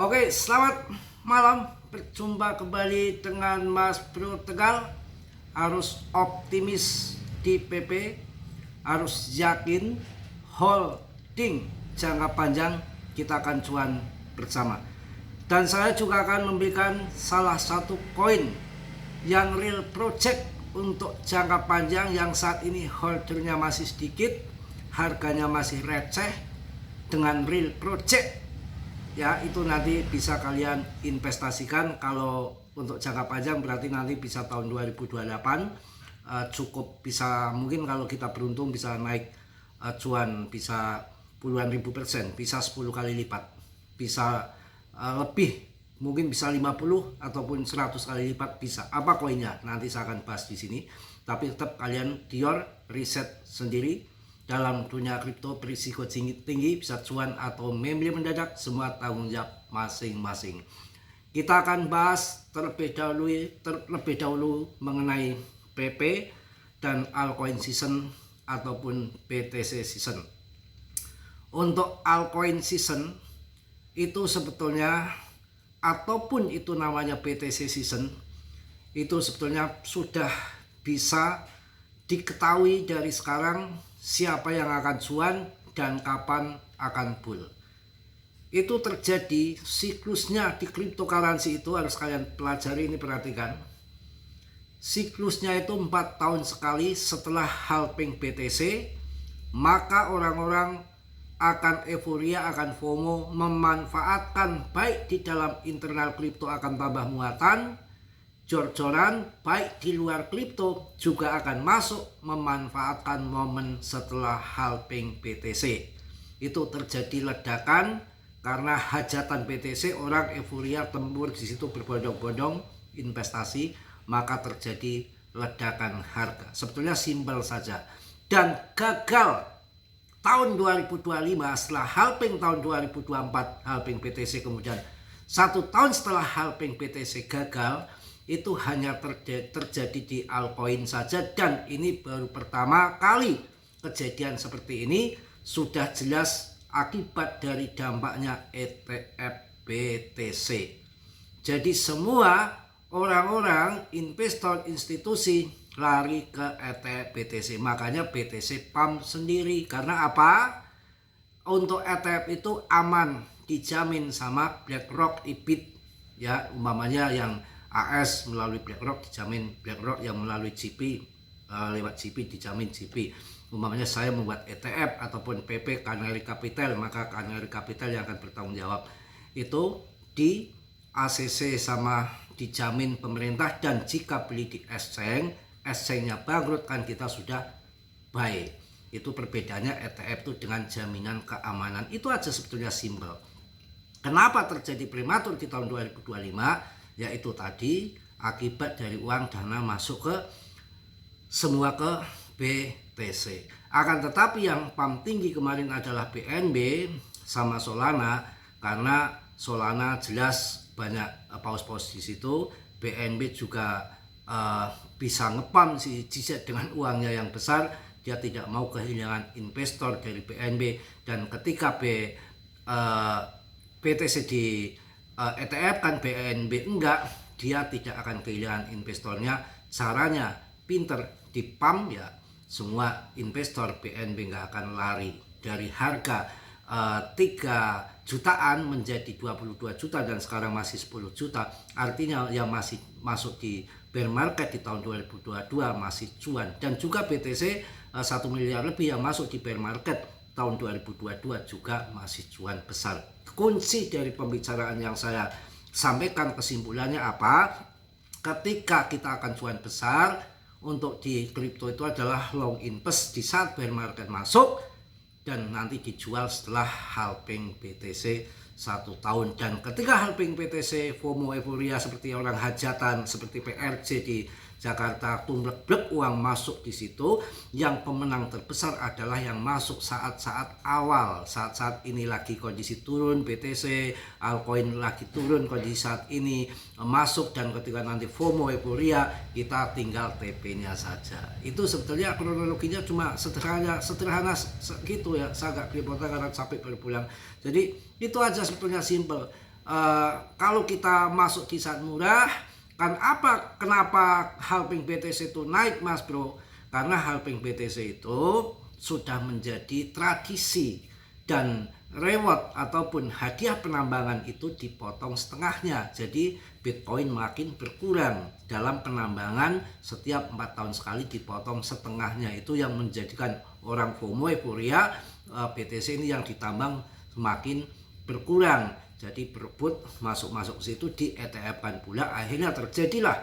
Oke, selamat malam. Berjumpa kembali dengan Mas Bro Tegal. Harus optimis di PP, harus yakin, holding jangka panjang, kita akan cuan bersama. Dan saya juga akan memberikan salah satu koin yang real project untuk jangka panjang yang saat ini holdernya masih sedikit, harganya masih receh, dengan real project. Ya, itu nanti bisa kalian investasikan. Kalau untuk jangka panjang berarti nanti bisa tahun 2028, cukup bisa, mungkin kalau kita beruntung bisa naik cuan bisa puluhan ribu persen, bisa 10 kali lipat, bisa lebih, mungkin bisa 50 ataupun 100 kali lipat bisa. Apa koinnya nanti saya akan bahas di sini, tapi tetap kalian dior riset sendiri. Dalam dunia kripto berisiko tinggi, bisa cuan atau membeli mendadak, semua tanggung jawab masing-masing. Kita akan bahas terlebih dahulu mengenai PP dan altcoin season ataupun BTC season. Untuk altcoin season itu sebetulnya, ataupun itu namanya BTC season, itu sebetulnya sudah bisa diketahui dari sekarang siapa yang akan cuan dan kapan akan bull. Itu terjadi siklusnya di cryptocurrency, itu harus kalian pelajari, ini perhatikan. Siklusnya itu 4 tahun sekali setelah halving BTC, maka orang-orang akan euforia, akan FOMO, memanfaatkan baik di dalam internal kripto akan tambah muatan, jor-joran, baik di luar kripto juga akan masuk memanfaatkan momen setelah halving BTC. Itu terjadi ledakan karena hajatan BTC, orang euforia, tempur di situ berbondong-bondong investasi, maka terjadi ledakan harga. Sebetulnya simpel saja. Dan gagal tahun 2025 setelah halving tahun 2024 halving BTC, kemudian 1 tahun setelah halving BTC gagal, itu hanya terjadi di altcoin saja. Dan ini baru pertama kali kejadian seperti ini. Sudah jelas akibat dari dampaknya ETF BTC. Jadi semua orang-orang investor institusi lari ke ETF BTC. Makanya BTC pump sendiri. Karena apa? Untuk ETF itu aman, dijamin sama BlackRock, IBIT, ya, umpamanya yang AS melalui BlackRock dijamin BlackRock, yang melalui GP lewat GP dijamin GP. Umpamanya saya membuat ETF ataupun PP Canary Capital, maka Canary Capital yang akan bertanggung jawab. Itu di ACC sama dijamin pemerintah, dan jika beli di exchange-nya bangkrut, kan kita sudah buy. Itu perbedaannya ETF itu dengan jaminan keamanan. Itu aja sebetulnya simpel. Kenapa terjadi prematur di tahun 2025? Yaitu tadi akibat dari uang dana masuk ke semua ke BTC. Akan tetapi yang pump tinggi kemarin adalah BNB sama Solana, karena Solana jelas banyak paus-paus di situ. BNB juga bisa ngepam si Gz dengan uangnya yang besar, dia tidak mau kehilangan investor dari BNB. Dan ketika BTC di ETF kan, BNB enggak, dia tidak akan kehilangan investornya. Caranya pinter, di pump ya, semua investor BNB enggak akan lari dari harga 3 jutaan menjadi 22 juta dan sekarang masih 10 juta. Artinya yang masih masuk di bear market di tahun 2022 masih cuan. Dan juga BTC 1 miliar lebih yang masuk di bear market tahun 2022 juga masih cuan besar. Kunci dari pembicaraan yang saya sampaikan, kesimpulannya apa? Ketika kita akan cuan besar untuk di kripto itu adalah long invest di saat bear market masuk, dan nanti dijual setelah halving BTC 1 tahun. Dan ketika halving BTC, FOMO, euforia seperti orang hajatan, seperti PRJ di Jakarta, tumblek-blek uang masuk di situ. Yang pemenang terbesar adalah yang masuk saat-saat awal. Saat-saat ini lagi kondisi turun BTC, altcoin lagi turun kondisi saat ini masuk, dan ketika nanti FOMO, euforia, kita tinggal TP-nya saja. Itu sebetulnya kronologinya cuma sederhana gitu ya. Saya agak kerepotan karena sampai baru pulang. Jadi itu aja sebetulnya simple. kalau kita masuk di saat murah, kan kenapa halving BTC itu naik Mas Bro? Karena halving BTC itu sudah menjadi tradisi dan reward ataupun hadiah penambangan itu dipotong setengahnya. Jadi Bitcoin makin berkurang dalam penambangan, setiap 4 tahun sekali dipotong setengahnya. Itu yang menjadikan orang FOMO euforia, BTC ini yang ditambang semakin berkurang. Jadi berebut masuk ke situ, di ETF-kan pula, akhirnya terjadilah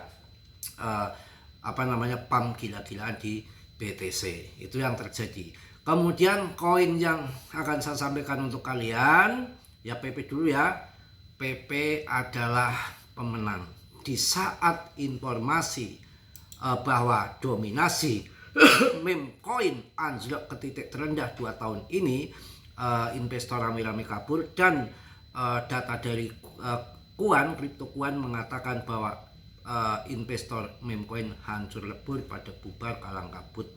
pump gila-gilaan di BTC. Itu yang terjadi. Kemudian koin yang akan saya sampaikan untuk kalian, ya PP dulu ya. PP adalah pemenang. Di saat informasi bahwa dominasi meme coin anjlok ke titik terendah 2 tahun ini, investor rame-rame kabur, dan data dari Crypto Kuan mengatakan bahwa investor meme coin hancur lebur pada bubar kalang kabut.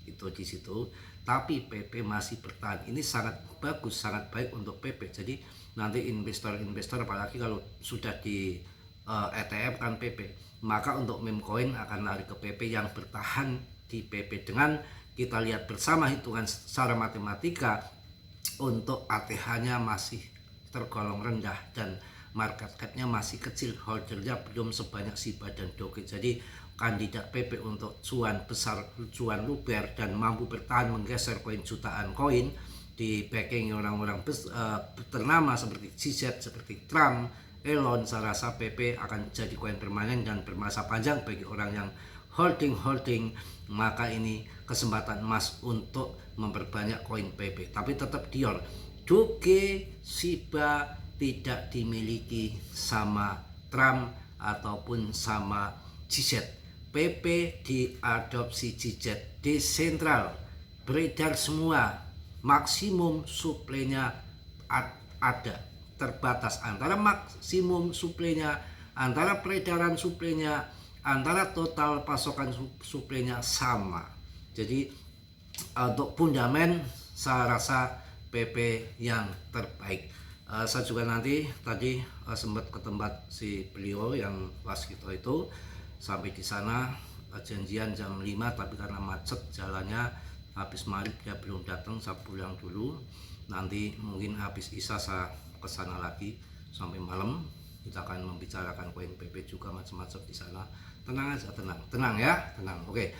Itu di situ. Tapi PP masih bertahan. Ini sangat bagus, sangat baik untuk PP. Jadi nanti investor apalagi kalau sudah di ETF kan PP, maka untuk meme coin akan lari ke PP yang bertahan di PP. Dengan kita lihat bersama hitungan secara matematika, untuk ATH-nya masih tergolong rendah dan market cap-nya masih kecil, holdernya belum sebanyak SHIBA dan Doge. Jadi kandidat PP untuk cuan besar, cuan luber, dan mampu bertahan menggeser koin jutaan koin di backing orang-orang ternama seperti CZ, seperti Trump, Elon. Saya rasa PP akan jadi koin permanen dan bermasa panjang bagi orang yang holding. Maka ini kesempatan emas untuk memperbanyak koin PP. Tapi tetap Dior, Doge, SHIBA tidak dimiliki sama Trump ataupun sama CZ. PP diadopsi CZ, desentral, beredar semua, maksimum suplainya ada, terbatas antara maksimum suplainya, antara peredaran suplainya, antara total pasokan suplainya sama. Jadi untuk fundament saya rasa PP yang terbaik. Saya juga nanti tadi sempat ke tempat si beliau yang Waskito itu. Sampai di sana janjian jam 5, tapi karena macet jalannya, habis maghrib dia belum datang, saya pulang dulu. Nanti mungkin habis isya saya ke sana lagi sampai malam. Kita akan membicarakan koin PP juga, macam-macam di sana. Tenang aja, tenang ya, tenang. Oke.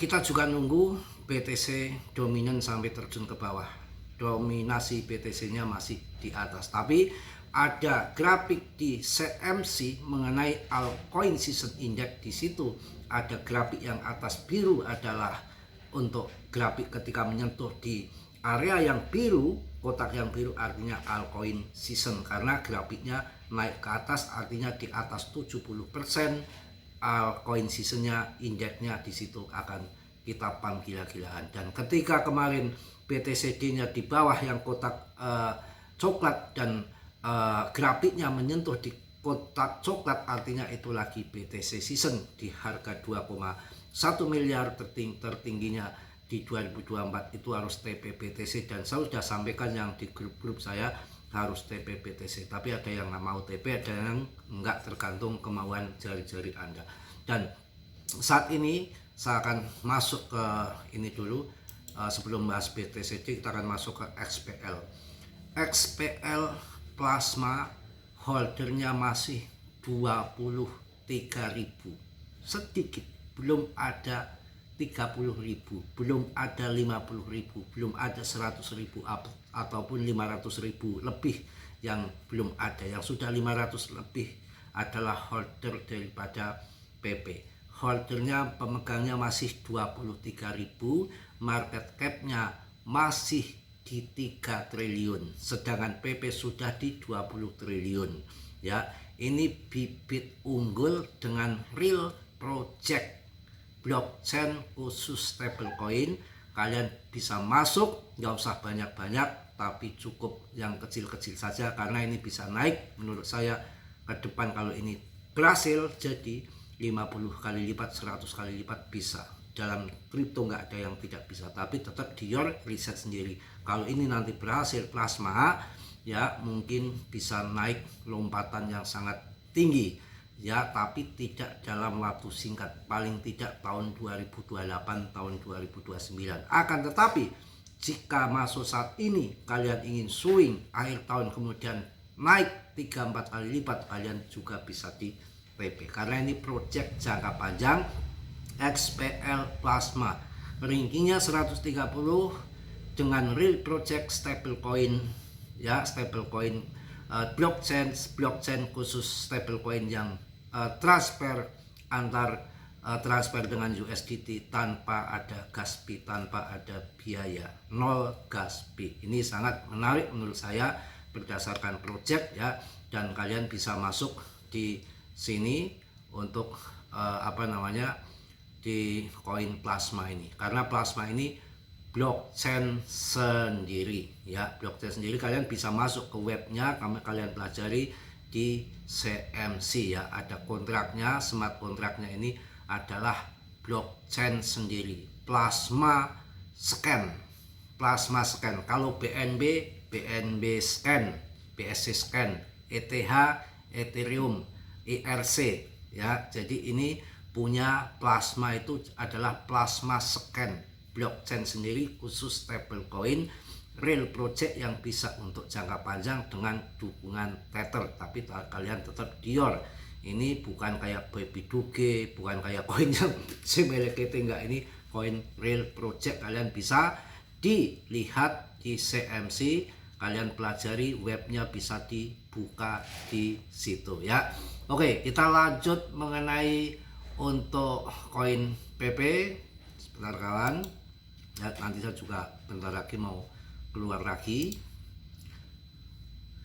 Kita juga nunggu BTC dominan sampai terjun ke bawah. Dominasi BTC-nya masih di atas, tapi ada grafik di CMC mengenai altcoin season index. Di situ ada grafik yang atas biru adalah untuk grafik ketika menyentuh di area yang biru, kotak yang biru artinya altcoin season, karena grafiknya naik ke atas artinya di atas 70% altcoin seasonnya, indeksnya di situ akan kita pump gila-gilaan. Dan ketika kemarin BTCD-nya di bawah yang kotak coklat dan grafiknya menyentuh di kotak coklat, artinya itu lagi BTC season di harga 2,1 miliar, tertingginya di 2024 itu harus TP BTC. Dan saya sudah sampaikan yang di grup-grup saya harus TP BTC, tapi ada yang nggak mau TP, ada yang nggak, tergantung kemauan jari-jari Anda. Dan saat ini saya akan masuk ke ini dulu. Sebelum bahas BTCD, kita akan masuk ke XPL plasma, holdernya masih 23.000 sedikit, belum ada 30.000, belum ada 50.000, belum ada 100.000 ataupun 500.000 lebih yang belum ada. Yang sudah 500 lebih adalah holder daripada PP. Holdernya, pemegangnya masih 23.000, market capnya masih di 3 triliun, sedangkan PP sudah di 20 triliun. Ya, ini bibit unggul dengan real project blockchain khusus stablecoin. Kalian bisa masuk, nggak usah banyak-banyak, tapi cukup yang kecil-kecil saja, karena ini bisa naik menurut saya ke depan. Kalau ini berhasil jadi 50 kali lipat, 100 kali lipat bisa. Dalam kripto nggak ada yang tidak bisa, tapi tetap Dior riset sendiri. Kalau ini nanti berhasil plasma, ya mungkin bisa naik lompatan yang sangat tinggi ya, tapi tidak dalam waktu singkat, paling tidak tahun 2028 tahun 2029. Akan tetapi jika masuk saat ini kalian ingin swing akhir tahun kemudian naik 3-4 kali lipat, kalian juga bisa di PP karena ini project jangka panjang XPL Plasma. Rankingnya 130 dengan real project stablecoin ya, stablecoin blockchain khusus stablecoin yang transfer dengan USDT tanpa ada gas fee, tanpa ada biaya, nol gas fee. Ini sangat menarik menurut saya berdasarkan project ya, dan kalian bisa masuk di sini untuk di koin plasma ini, karena plasma ini blockchain sendiri ya, blockchain sendiri. Kalian bisa masuk ke webnya, kalian pelajari di CMC ya, ada kontraknya, smart kontraknya. Ini adalah blockchain sendiri, plasma scan. Kalau BNB scan, BSC scan, ETH Ethereum, IRC ya. Jadi ini punya plasma itu adalah plasma scan, blockchain sendiri khusus stablecoin real project yang bisa untuk jangka panjang dengan dukungan Tether. Tapi kalian tetap Dior. Ini bukan kayak Baby Doge, bukan kayak koin yang semelekete, enggak, ini koin real project. Kalian bisa dilihat di CMC, kalian pelajari webnya, bisa dibuka di situ ya. Oke, kita lanjut mengenai untuk koin PP. Sebentar kawan ya, nanti saya juga bentar lagi mau keluar lagi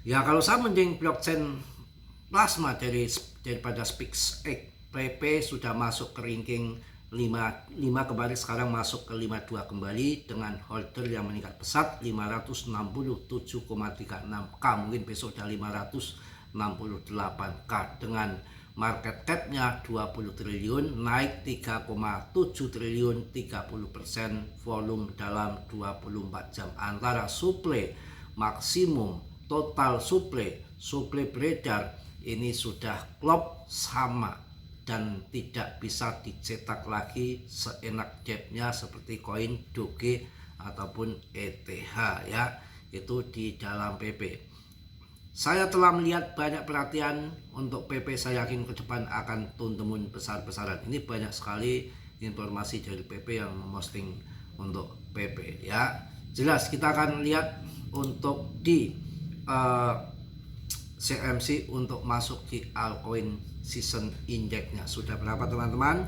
ya. Kalau saya mending blockchain plasma daripada SpaceX. PP sudah masuk ke ranking 5 kembali, sekarang masuk ke 52 kembali dengan holder yang meningkat pesat 567,36k, mungkin besok udah 568k, dengan market cap-nya 20 triliun, naik 3,7 triliun, 30% volume dalam 24 jam. Antara supply maksimum, total supply beredar ini sudah klop sama dan tidak bisa dicetak lagi seenak depnya seperti koin Doge ataupun ETH ya, itu di dalam PP. Saya telah melihat banyak perhatian untuk PP, saya yakin ke depan akan turun besar-besaran. Ini banyak sekali informasi dari PP yang memposting untuk PP ya. Jelas kita akan lihat untuk di CMC untuk masuk di altcoin season indexnya sudah berapa teman-teman.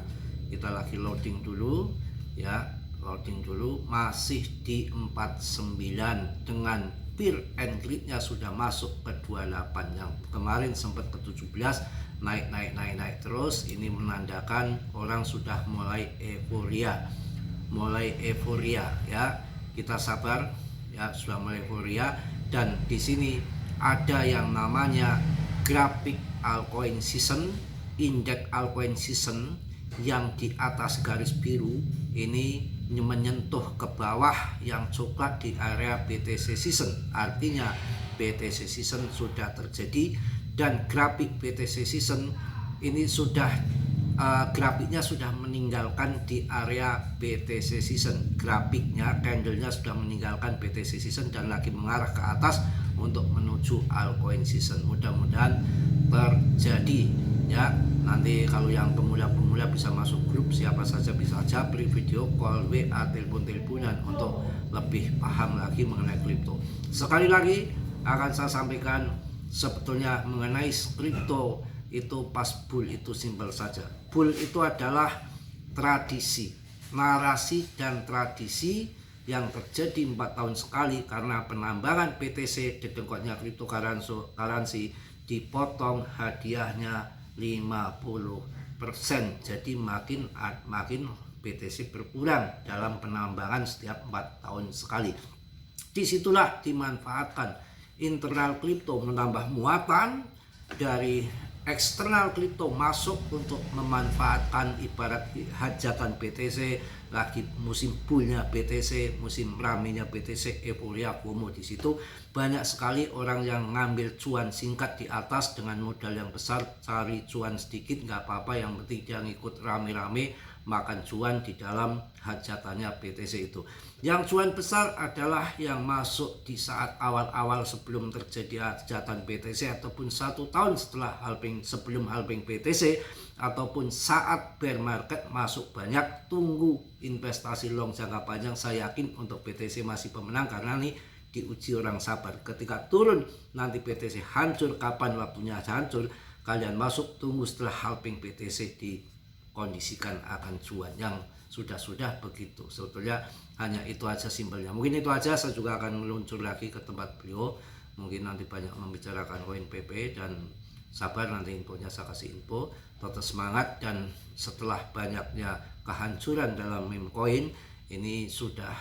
Kita lagi loading dulu ya, loading dulu, masih di 49 dengan peer and grid-nya sudah masuk ke 28, yang kemarin sempat ke 17, naik terus. Ini menandakan orang sudah mulai euforia ya. Kita sabar ya, sudah mulai euforia. Dan di sini ada yang namanya grafik altcoin season, indeks altcoin season, yang di atas garis biru ini menyentuh ke bawah yang coklat di area BTC season. Artinya BTC season sudah terjadi, dan grafik BTC season ini sudah grafiknya sudah meninggalkan di area BTC season. Grafiknya, candlenya sudah meninggalkan BTC season dan lagi mengarah ke atas untuk menuju altcoin season. Mudah-mudahan terjadi ya. Nanti kalau yang pemula bisa masuk grup, siapa saja bisa japri, video call, WA, telepon-teleponan untuk lebih paham lagi mengenai kripto. Sekali lagi akan saya sampaikan, sebetulnya mengenai kripto itu pas bull itu simpel saja. Bull itu adalah tradisi, narasi dan tradisi yang terjadi 4 tahun sekali karena penambangan BTC, dedengkotnya cryptocurrency, dipotong hadiahnya 50%. Jadi makin BTC berkurang dalam penambangan setiap 4 tahun sekali. Disitulah dimanfaatkan internal kripto menambah muatan dari eksternal kripto masuk untuk memanfaatkan ibarat hajatan BTC, lagi musim bullnya BTC, musim ramenya BTC, euforia FOMO di situ banyak sekali orang yang ngambil cuan singkat di atas dengan modal yang besar, cari cuan sedikit nggak apa-apa, yang penting dia ngikut rame-rame makan cuan di dalam hajatannya BTC itu. Yang cuan besar adalah yang masuk di saat awal-awal sebelum terjadi hajatan BTC ataupun 1 tahun setelah halving, sebelum halving BTC, ataupun saat bear market masuk banyak. Tunggu investasi long jangka panjang, saya yakin untuk BTC masih pemenang karena nih diuji orang sabar. Ketika turun nanti BTC hancur, kapan waktunya hancur, kalian masuk, tunggu setelah halving BTC dikondisikan akan cuan yang sudah begitu. Sebetulnya hanya itu aja simpelnya. Mungkin itu aja, saya juga akan meluncur lagi ke tempat beliau, mungkin nanti banyak membicarakan koin PP, dan sabar nanti infonya saya kasih info. Tetap semangat, dan setelah banyaknya kehancuran dalam meme coin ini sudah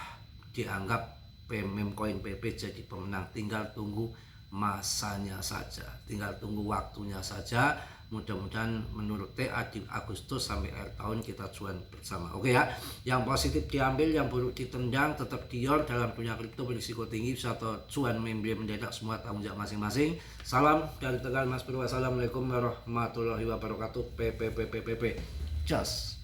dianggap meme coin PP jadi pemenang. Tinggal tunggu masanya saja, tinggal tunggu waktunya saja. Mudah-mudahan menurut TA di Agustus sampai akhir tahun kita cuan bersama. Oke ya, yang positif diambil, yang buruk ditendang. Tetap dior dalam punya kripto berisiko tinggi, bisa atau cuan membeli mendadak, semua tanggung jawab masing-masing. Salam dari Tegal Mas Bro. Wassalamualaikum warahmatullahi wabarakatuh. PPPPPP. Just